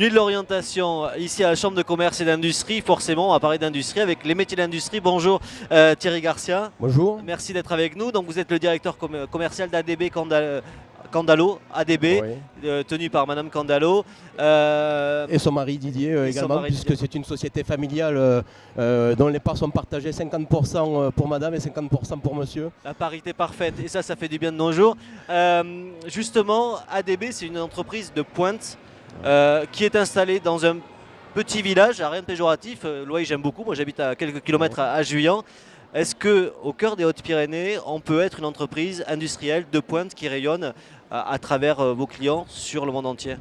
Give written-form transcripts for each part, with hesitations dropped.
Nuit de l'orientation ici à la Chambre de commerce et d'industrie. Forcément, on va parler d'industrie avec les métiers d'industrie. Bonjour Thierry Garcia. Bonjour. Merci d'être avec nous. Donc vous êtes le directeur commercial d'ADB Candalo, ADB, oui. Tenu par Madame Candalo. Et son mari Didier également, puisque c'est une société familiale dont les parts sont partagées 50% pour Madame et 50% pour Monsieur. La parité parfaite, et ça fait du bien de nos jours. Justement, ADB, c'est une entreprise de pointe qui est installée dans un petit village, à rien de péjoratif. Loyer, j'aime beaucoup, moi j'habite à quelques kilomètres à Juillan. Est-ce qu'au cœur des Hautes-Pyrénées, on peut être une entreprise industrielle de pointe qui rayonne à travers vos clients sur le monde entier ?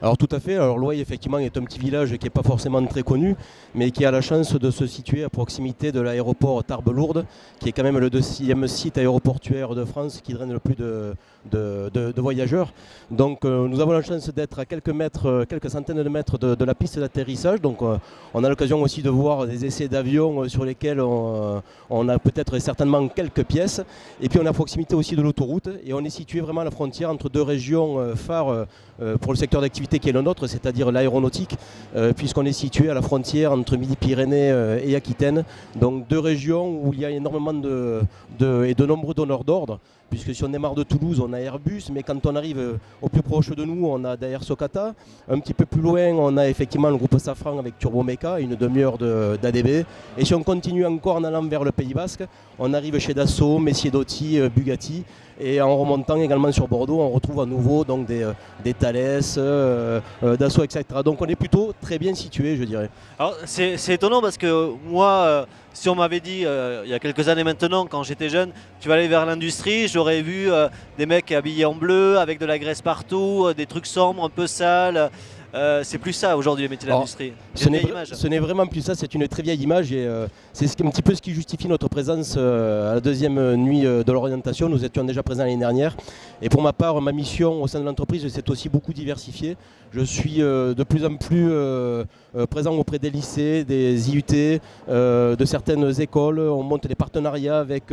Alors tout à fait, alors Loye effectivement est un petit village qui n'est pas forcément très connu, mais qui a la chance de se situer à proximité de l'aéroport Tarbes-Lourdes, qui est quand même le deuxième site aéroportuaire de France qui draine le plus de voyageurs. Donc nous avons la chance d'être à quelques centaines de mètres de la piste d'atterrissage, donc on a l'occasion aussi de voir des essais d'avions sur lesquels on a peut-être certainement quelques pièces, et puis on est à proximité aussi de l'autoroute, et on est situé vraiment à la frontière entre deux régions phares pour le secteur d'activité qui est le nôtre, c'est-à-dire l'aéronautique, puisqu'on est situé à la frontière entre Midi-Pyrénées et Aquitaine, donc deux régions où il y a énormément de nombreux donneurs d'ordre, puisque si on démarre de Toulouse, on a Airbus, mais quand on arrive au plus proche de nous, on a Daher Socata. Un petit peu plus loin, on a effectivement le groupe Safran avec Turbomeca, une demi-heure d'ADB. Et si on continue encore en allant vers le Pays Basque, on arrive chez Dassault, Messier Dotti, Bugatti. Et en remontant également sur Bordeaux, on retrouve à nouveau donc des Thales, Dassault, etc. Donc on est plutôt très bien situé, je dirais. Alors c'est étonnant parce que moi, si on m'avait dit il y a quelques années maintenant, quand j'étais jeune, tu vas aller vers l'industrie, j'aurais vu des mecs habillés en bleu, avec de la graisse partout, des trucs sombres, un peu sales. C'est plus ça aujourd'hui les métiers de l'industrie. Ce n'est vraiment plus ça, c'est une très vieille image et c'est un petit peu ce qui justifie notre présence à la deuxième nuit de l'orientation. Nous étions déjà présents l'année dernière et pour ma part, ma mission au sein de l'entreprise s'est aussi beaucoup diversifiée. Je suis de plus en plus présent auprès des lycées, des IUT, de certaines écoles. On monte des partenariats avec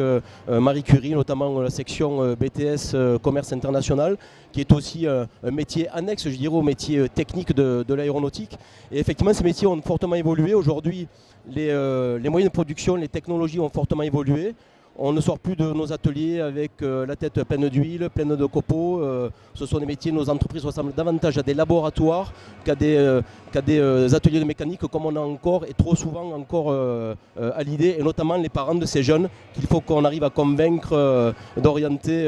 Marie Curie, notamment la section BTS Commerce International, qui est aussi un métier annexe, je dirais, au métier technique de l'aéronautique. Et effectivement, ces métiers ont fortement évolué. Aujourd'hui, les moyens de production, les technologies ont fortement évolué. On ne sort plus de nos ateliers avec la tête pleine d'huile, pleine de copeaux. Ce sont des métiers, nos entreprises ressemblent davantage à des laboratoires qu'à des ateliers de mécanique comme on a encore et trop souvent encore à l'idée, et notamment les parents de ces jeunes qu'il faut qu'on arrive à convaincre d'orienter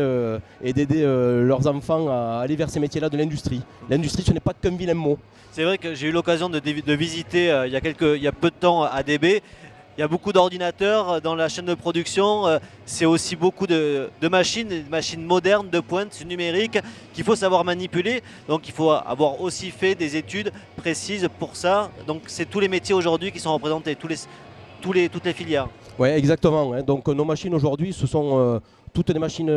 et d'aider leurs enfants à aller vers ces métiers-là de l'industrie. L'industrie, ce n'est pas qu'un vilain mot. C'est vrai que j'ai eu l'occasion de visiter il y a peu de temps ADB. Il y a beaucoup d'ordinateurs dans la chaîne de production, c'est aussi beaucoup de machines, des machines modernes, de pointe, numériques, qu'il faut savoir manipuler. Donc il faut avoir aussi fait des études précises pour ça. Donc c'est tous les métiers aujourd'hui qui sont représentés, toutes les filières. Oui, exactement. Donc nos machines aujourd'hui, ce sont toutes des machines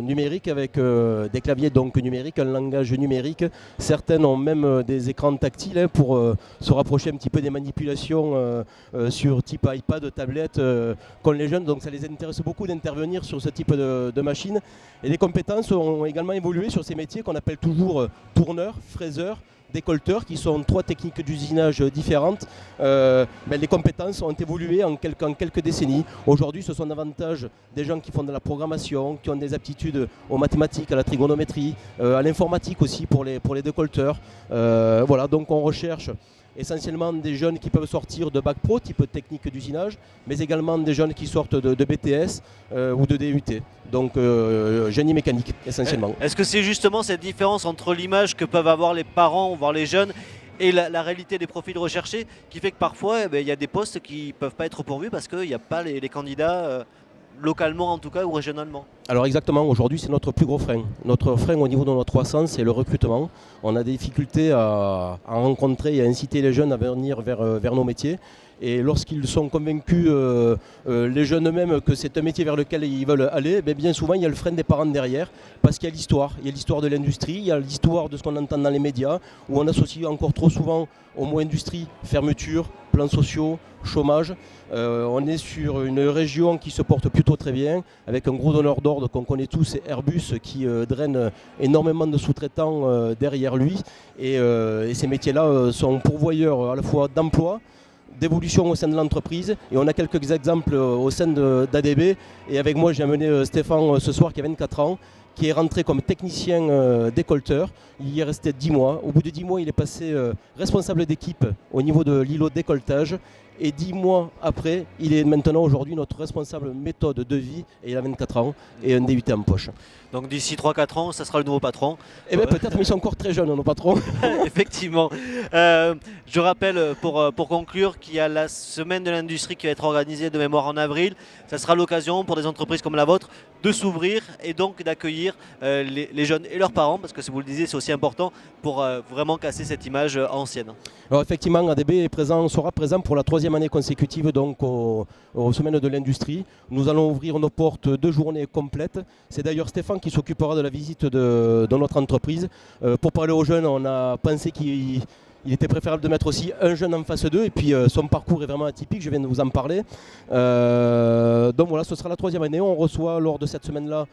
numériques avec des claviers donc numériques, un langage numérique. Certaines ont même des écrans tactiles pour se rapprocher un petit peu des manipulations sur type iPad, tablette, qu'ont les jeunes. Donc ça les intéresse beaucoup d'intervenir sur ce type de machines. Et les compétences ont également évolué sur ces métiers qu'on appelle toujours tourneurs, fraiseurs, décolleteurs, qui sont trois techniques d'usinage différentes. Les compétences ont évolué en quelques décennies. Aujourd'hui, ce sont davantage des gens qui font de la programmation, qui ont des aptitudes aux mathématiques, à la trigonométrie, à l'informatique aussi pour les décolleteurs. Voilà, donc on recherche essentiellement des jeunes qui peuvent sortir de bac pro, type technique d'usinage, mais également des jeunes qui sortent de BTS ou de DUT, donc génie mécanique essentiellement. Est-ce que c'est justement cette différence entre l'image que peuvent avoir les parents, voire les jeunes, et la réalité des profils recherchés qui fait que parfois il y a des postes qui ne peuvent pas être pourvus parce qu'il n'y a pas les candidats localement en tout cas ou régionalement? Alors exactement, aujourd'hui c'est notre plus gros frein. Notre frein au niveau de notre croissance, c'est le recrutement. On a des difficultés à rencontrer et à inciter les jeunes à venir vers nos métiers. Et lorsqu'ils sont convaincus, les jeunes eux-mêmes, que c'est un métier vers lequel ils veulent aller, bien souvent il y a le frein des parents derrière, parce qu'il y a l'histoire. Il y a l'histoire de l'industrie, il y a l'histoire de ce qu'on entend dans les médias, où on associe encore trop souvent au mot industrie, fermeture, plans sociaux, chômage. On est sur une région qui se porte plutôt très bien, avec un gros donneur d'ordre qu'on connaît tous, c'est Airbus, qui draine énormément de sous-traitants derrière lui. Et ces métiers-là sont pourvoyeurs à la fois d'emploi, d'évolution au sein de l'entreprise, et on a quelques exemples au sein d'ADB. Et avec moi j'ai amené Stéphane ce soir qui a 24 ans, qui est rentré comme technicien décolleteur. Il y est resté 10 mois. Au bout de 10 mois, il est passé responsable d'équipe au niveau de l'îlot de décolletage. Et 10 mois après, il est maintenant aujourd'hui notre responsable méthode de vie, et il a 24 ans et un DUT en poche. Donc d'ici 3-4 ans, ça sera le nouveau patron. Eh bien peut-être, mais ils sont encore très jeunes, nos patrons. Effectivement. Je rappelle pour conclure qu'il y a la semaine de l'industrie qui va être organisée de mémoire en avril. Ça sera l'occasion pour des entreprises comme la vôtre de s'ouvrir et donc d'accueillir les jeunes et leurs parents, parce que vous le disiez, c'est aussi important pour vraiment casser cette image ancienne. Alors effectivement, ADB sera présent pour la 3e année consécutive donc aux semaines de l'industrie. Nous allons ouvrir nos portes 2 journées complètes. C'est d'ailleurs Stéphane qui s'occupera de la visite de notre entreprise. Pour parler aux jeunes, on a pensé qu'il était préférable de mettre aussi un jeune en face d'eux, et puis son parcours est vraiment atypique, je viens de vous en parler. Donc voilà, ce sera la 3e année. On reçoit lors de cette semaine-là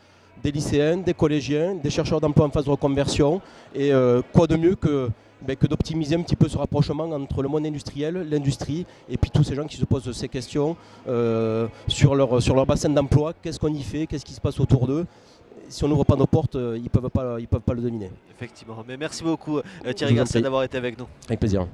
des lycéens, des collégiens, des chercheurs d'emploi en phase de reconversion. Et quoi de mieux que d'optimiser un petit peu ce rapprochement entre le monde industriel, l'industrie, et puis tous ces gens qui se posent ces questions sur leur bassin d'emploi. Qu'est-ce qu'on y fait? Qu'est-ce qui se passe autour d'eux? Si on n'ouvre pas nos portes, ils peuvent pas le deviner. Effectivement. Mais merci beaucoup Thierry Garcia d'avoir été avec nous. Avec plaisir.